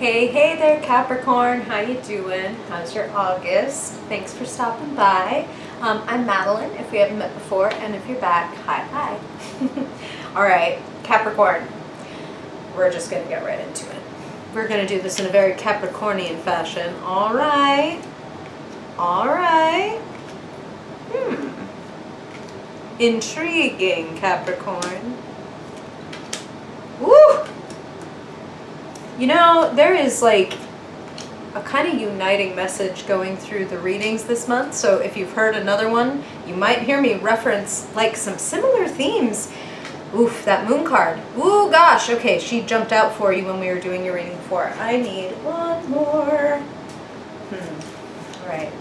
Hey there, Capricorn. How you doing? How's your August? Thanks for stopping by. I'm Madeline, if we haven't met before, and if you're back, hi. All right, Capricorn. We're just going to get right into it. We're going to do this in a very Capricornian fashion. All right. Intriguing, Capricorn. Woo! You know, there is like a kind of uniting message going through the readings this month. So if you've heard another one, you might hear me reference like some similar themes. Oof, that moon card. Ooh, gosh. Okay, she jumped out for you when we were doing your reading before. I need one more. All right.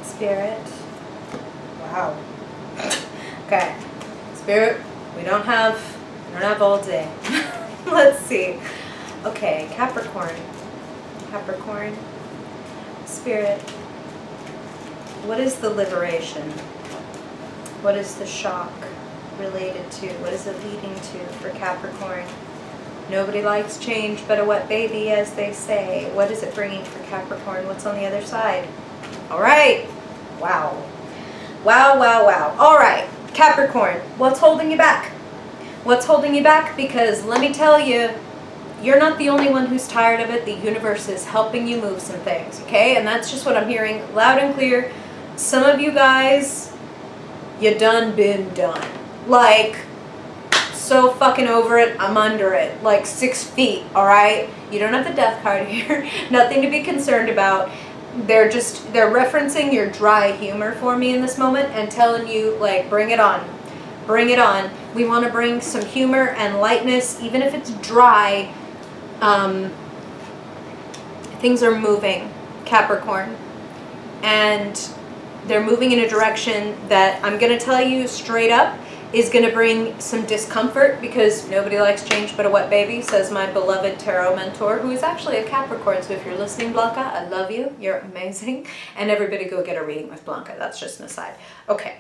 Spirit. Wow. Okay. Spirit, we don't have all day. Let's see. Okay, Capricorn. Spirit. What is the liberation? What is the shock related to? What is it leading to for Capricorn? Nobody likes change but a wet baby, as they say. What is it bringing for Capricorn? What's on the other side? All right. Wow. All right, Capricorn, what's holding you back? What's holding you back? Because let me tell you, you're not the only one who's tired of it. The universe is helping you move some things, okay? And that's just what I'm hearing loud and clear. Some of you guys, you done been done. Like, so fucking over it, I'm under it. Like 6 feet, all right? You don't have the death card here. Nothing to be concerned about. They're referencing your dry humor for me in this moment and telling you, like, bring it on. Bring it on. We want to bring some humor and lightness, even if it's dry. Things are moving, Capricorn, and they're moving in a direction that I'm going to tell you straight up is going to bring some discomfort, because nobody likes change but a wet baby, says my beloved tarot mentor, who is actually a Capricorn. So if you're listening, Blanca, I love you. You're amazing. And everybody go get a reading with Blanca. That's just an aside. Okay.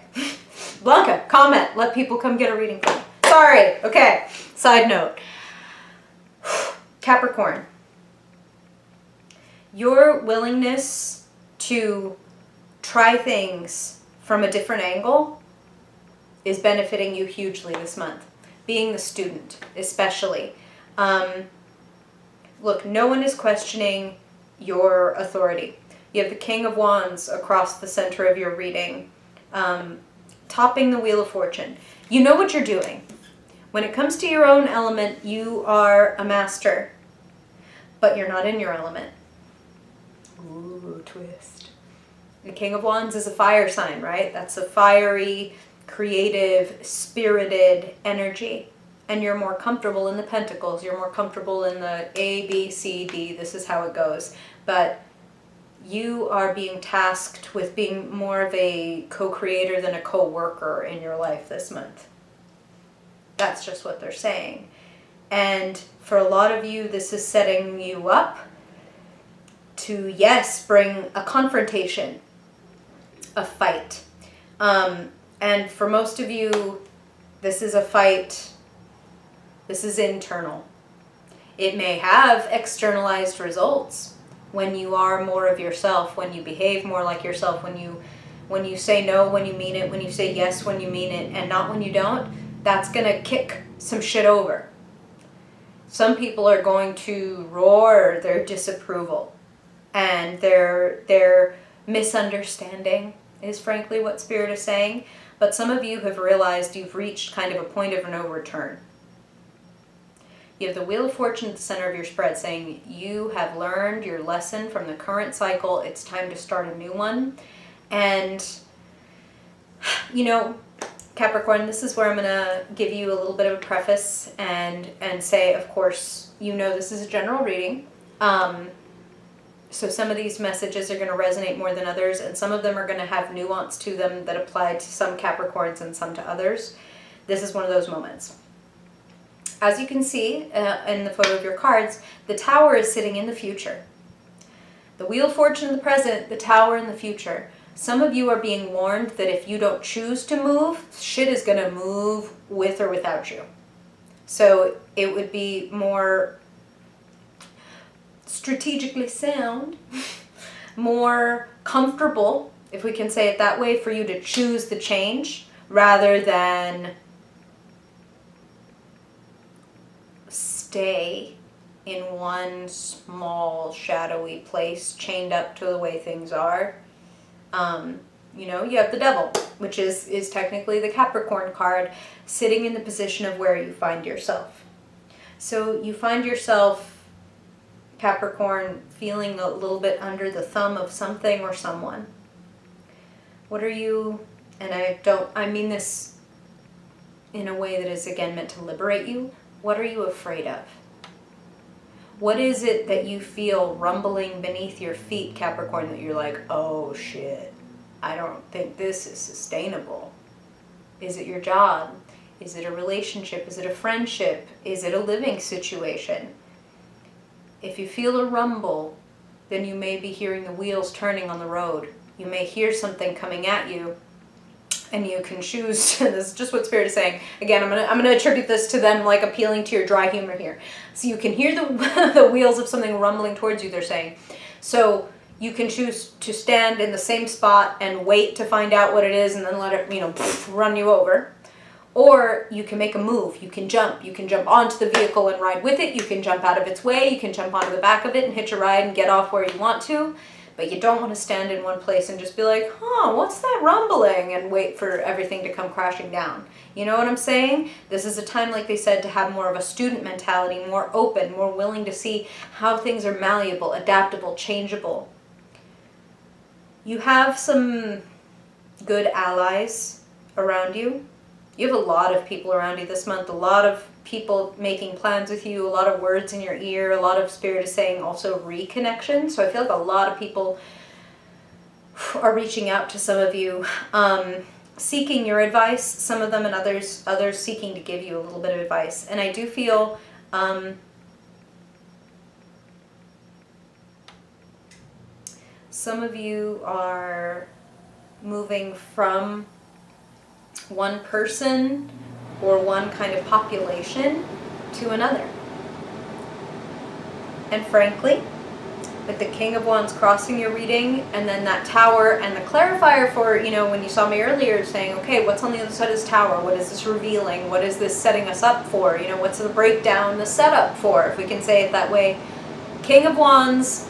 Blanca, comment. Let people come get a reading from me. Sorry. Okay. Side note. Capricorn. Your willingness to try things from a different angle is benefiting you hugely this month. Being the student, especially. Look, no one is questioning your authority. You have the King of Wands across the center of your reading, topping the Wheel of Fortune. You know what you're doing. When it comes to your own element, you are a master, but you're not in your element. Ooh, twist. The King of Wands is a fire sign, right? That's a fiery, creative, spirited energy. And you're more comfortable in the Pentacles. You're more comfortable in the A, B, C, D. This is how it goes. But you are being tasked with being more of a co-creator than a co-worker in your life this month. That's just what they're saying. And for a lot of you, this is setting you up to, yes, bring a confrontation, a fight. And for most of you, this is a fight. This is internal. It may have externalized results when you are more of yourself, when you behave more like yourself, when you say no when you mean it, when you say yes when you mean it, and not when you don't. That's going to kick some shit over. Some people are going to roar their disapproval, and their misunderstanding is frankly what Spirit is saying. But some of you have realized you've reached kind of a point of no return. You have the Wheel of Fortune at the center of your spread saying you have learned your lesson from the current cycle. It's time to start a new one. And, you know, Capricorn, this is where I'm going to give you a little bit of a preface and say, of course, you know this is a general reading. So some of these messages are going to resonate more than others, and some of them are going to have nuance to them that apply to some Capricorns and some to others. This is one of those moments. As you can see in the photo of your cards, the Tower is sitting in the future. The Wheel of Fortune in the present, the Tower in the future. Some of you are being warned that if you don't choose to move, shit is going to move with or without you. So it would be more strategically sound, more comfortable, if we can say it that way, for you to choose the change rather than stay in one small shadowy place chained up to the way things are. You know, you have the devil, which is technically the Capricorn card, sitting in the position of where you find yourself. So you find yourself, Capricorn, feeling a little bit under the thumb of something or someone. What are you, and I mean this in a way that is again meant to liberate you, what are you afraid of? What is it that you feel rumbling beneath your feet, Capricorn, that you're like, oh shit, I don't think this is sustainable? Is it your job? Is it a relationship? Is it a friendship? Is it a living situation? If you feel a rumble, then you may be hearing the wheels turning on the road. You may hear something coming at you, and you can choose. This is just what Spirit is saying. Again, I'm gonna attribute this to them like appealing to your dry humor here. So you can hear the the wheels of something rumbling towards you. They're saying, so you can choose to stand in the same spot and wait to find out what it is, and then let it run you over. Or you can make a move. You can jump. You can jump onto the vehicle and ride with it. You can jump out of its way. You can jump onto the back of it and hitch a ride and get off where you want to. But you don't want to stand in one place and just be like, what's that rumbling? And wait for everything to come crashing down. You know what I'm saying? This is a time, like they said, to have more of a student mentality, more open, more willing to see how things are malleable, adaptable, changeable. You have some good allies around you. You have a lot of people around you this month, a lot of people making plans with you, a lot of words in your ear, a lot of Spirit is saying also reconnection. So I feel like a lot of people are reaching out to some of you, seeking your advice, some of them, and others seeking to give you a little bit of advice. And I do feel some of you are moving from one person or one kind of population to another. And frankly, with the King of Wands crossing your reading, and then that Tower, and the clarifier for, when you saw me earlier saying, okay, what's on the other side of this Tower? What is this revealing? What is this setting us up for? What's the breakdown, the setup for, if we can say it that way? King of Wands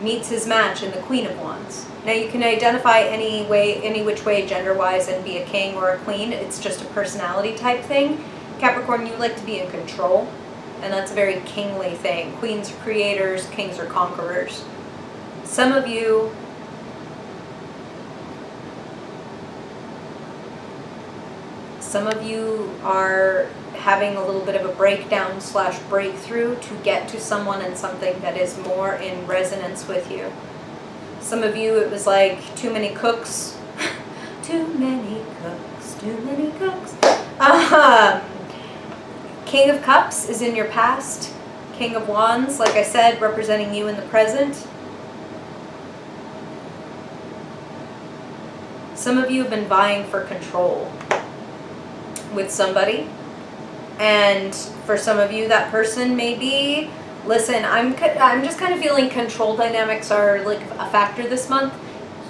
meets his match in the Queen of Wands. Now you can identify any which way gender-wise and be a king or a queen. It's just a personality type thing. Capricorn, you like to be in control, and that's a very kingly thing. Queens are creators, kings are conquerors. Some of you are having a little bit of a breakdown / breakthrough to get to someone and something that is more in resonance with you. Some of you, it was like too many cooks. Too many cooks. King of Cups is in your past. King of Wands, like I said, representing you in the present. Some of you have been vying for control with somebody. And for some of you, that person may be, listen, I'm just kind of feeling control dynamics are like a factor this month.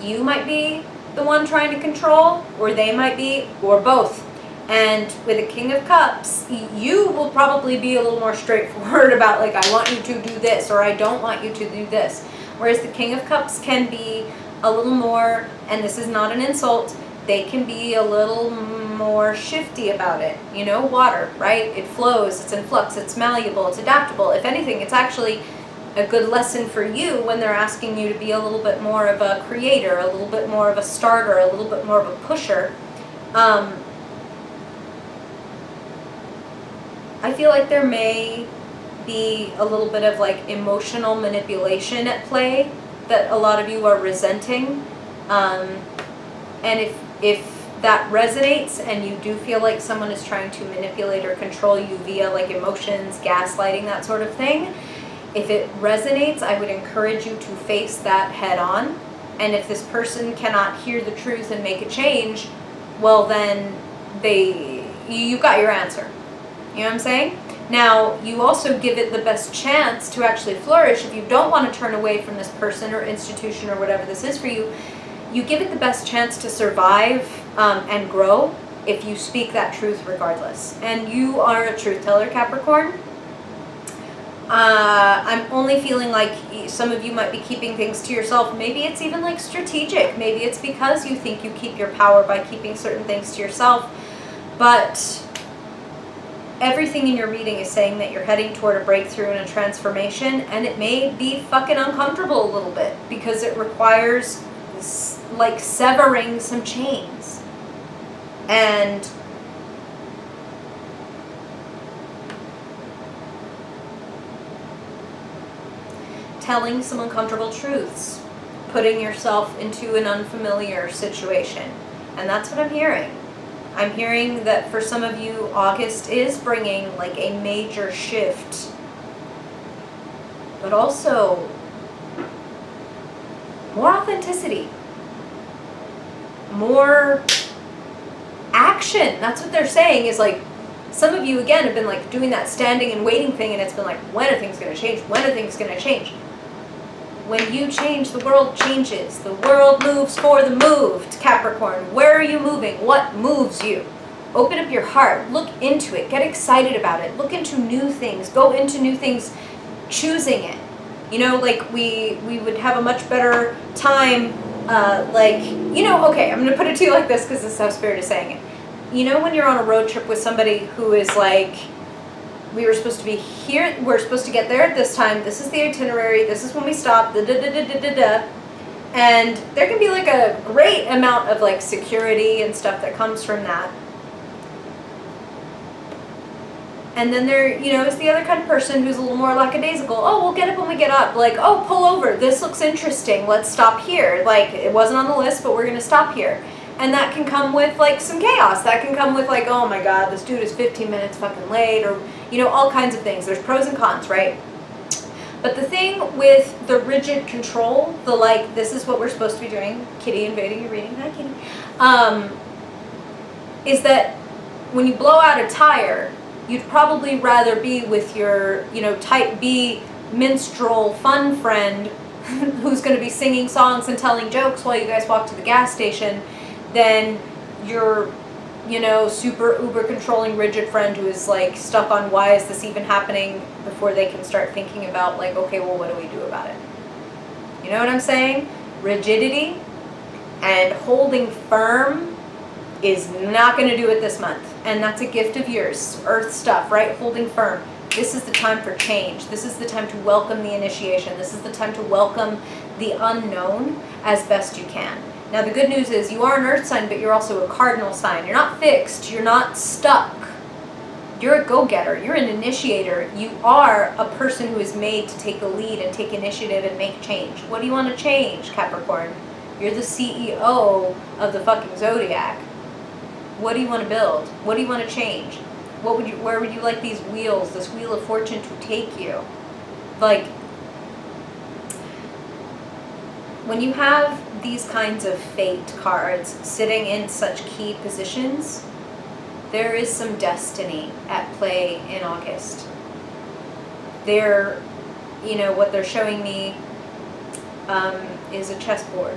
You might be the one trying to control, or they might be, or both. And with the King of Cups, you will probably be a little more straightforward about, like, I want you to do this, or I don't want you to do this. Whereas the King of Cups can be a little more, and this is not an insult, they can be a little more shifty about it. Water, right? It flows, it's in flux, it's malleable, it's adaptable. If anything, it's actually a good lesson for you when they're asking you to be a little bit more of a creator, a little bit more of a starter, a little bit more of a pusher. I feel like there may be a little bit of like emotional manipulation at play that a lot of you are resenting. And if that resonates and you do feel like someone is trying to manipulate or control you via like emotions, gaslighting, that sort of thing, if it resonates, I would encourage you to face that head on. And if this person cannot hear the truth and make a change, well then you've got your answer. You know what I'm saying? Now, you also give it the best chance to actually flourish. If you don't want to turn away from this person or institution or whatever this is for you, you give it the best chance to survive and grow if you speak that truth regardless. And you are a truth teller, Capricorn. I'm only feeling like some of you might be keeping things to yourself. Maybe it's even like strategic. Maybe it's because you think you keep your power by keeping certain things to yourself. But everything in your reading is saying that you're heading toward a breakthrough and a transformation, and it may be fucking uncomfortable a little bit because it requires like severing some chains and telling some uncomfortable truths, putting yourself into an unfamiliar situation. And that's what I'm hearing. I'm hearing that for some of you, August is bringing like a major shift, but also more authenticity, more action. That's what they're saying, is like some of you again have been like doing that standing and waiting thing, and it's been like, when are things going to change? When are things going to change? When you change, the world changes. The world moves for the moved, Capricorn. Where are you moving? What moves you? Open up your heart. Look into it. Get excited about it. Look into new things. Go into new things, choosing it. You know, like we would have a much better time, okay, I'm going to put it to you like this because this is how Spirit is saying it. You know when you're on a road trip with somebody who is like, we were supposed to be here, we're supposed to get there at this time, this is the itinerary, this is when we stop, and there can be like a great amount of like security and stuff that comes from that. And then there, is the other kind of person who's a little more lackadaisical. Oh, we'll get up when we get up. Like, oh, pull over, this looks interesting, let's stop here. Like, it wasn't on the list, but we're gonna stop here. And that can come with like some chaos. That can come with like, oh my God, this dude is 15 minutes fucking late, or all kinds of things. There's pros and cons, right? But the thing with the rigid control, the like, this is what we're supposed to be doing, Kitty invading your reading, hi Kitty, is that when you blow out a tire, you'd probably rather be with your, type B minstrel fun friend who's going to be singing songs and telling jokes while you guys walk to the gas station than your super uber controlling rigid friend who is like stuck on why is this even happening before they can start thinking about like, okay, well, what do we do about it? You know what I'm saying? Rigidity and holding firm is not going to do it this month. And that's a gift of yours. Earth stuff, right? Holding firm. This is the time for change. This is the time to welcome the initiation. This is the time to welcome the unknown as best you can. Now, the good news is you are an earth sign, but you're also a cardinal sign. You're not fixed. You're not stuck. You're a go-getter. You're an initiator. You are a person who is made to take the lead and take initiative and make change. What do you want to change, Capricorn? You're the CEO of the fucking zodiac. What do you want to build? What do you want to change? Where would you like these wheels, this wheel of fortune to take you? Like, when you have these kinds of fate cards sitting in such key positions, there is some destiny at play in August. What they're showing me is a chessboard,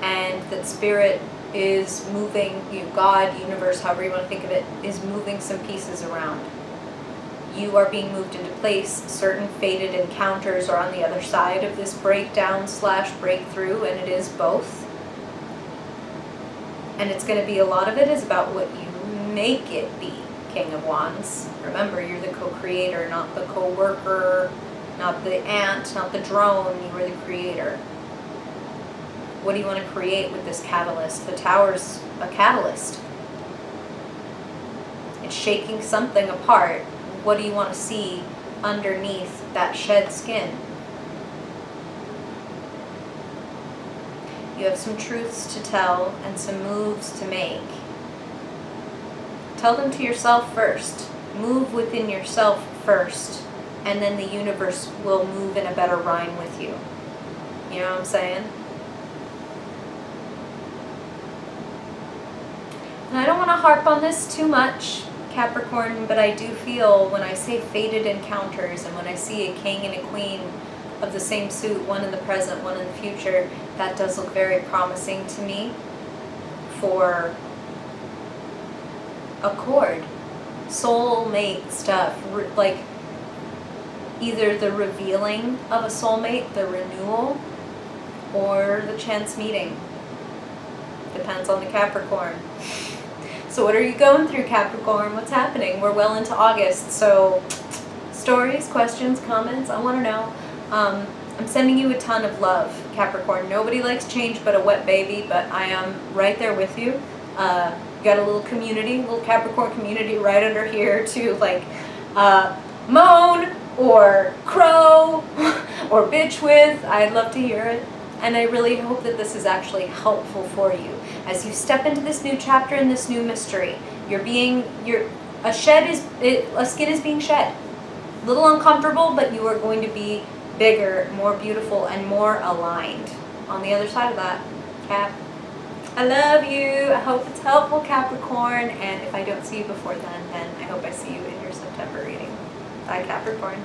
and that Spirit is moving, God, universe, however you want to think of it, is moving some pieces around. You are being moved into place. Certain fated encounters are on the other side of this breakdown/breakthrough, and it is both. And it's going to be, a lot of it is about what you make it be, King of Wands. Remember, you're the co-creator, not the co-worker, not the ant, not the drone. You are the creator. What do you want to create with this catalyst? The Tower's a catalyst. It's shaking something apart. What do you want to see underneath that shed skin? You have some truths to tell and some moves to make. Tell them to yourself first. Move within yourself first, and then the universe will move in a better rhyme with you. You know what I'm saying? And I don't want to harp on this too much, Capricorn, but I do feel when I say fated encounters and when I see a king and a queen of the same suit, one in the present, one in the future, that does look very promising to me for accord, soulmate stuff, like either the revealing of a soulmate, the renewal, or the chance meeting. Depends on the Capricorn. So what are you going through, Capricorn? What's happening? We're well into August, so stories, questions, comments, I want to know. I'm sending you a ton of love, Capricorn. Nobody likes change but a wet baby, but I am right there with you. You got a little community, little Capricorn community right under here to like moan or crow or bitch with. I'd love to hear it. And I really hope that this is actually helpful for you as you step into this new chapter and this new mystery. A skin is being shed. A little uncomfortable, but you are going to be bigger, more beautiful, and more aligned on the other side of that, Cap. I love you. I hope it's helpful, Capricorn. And if I don't see you before then I hope I see you in your September reading. Bye, Capricorn.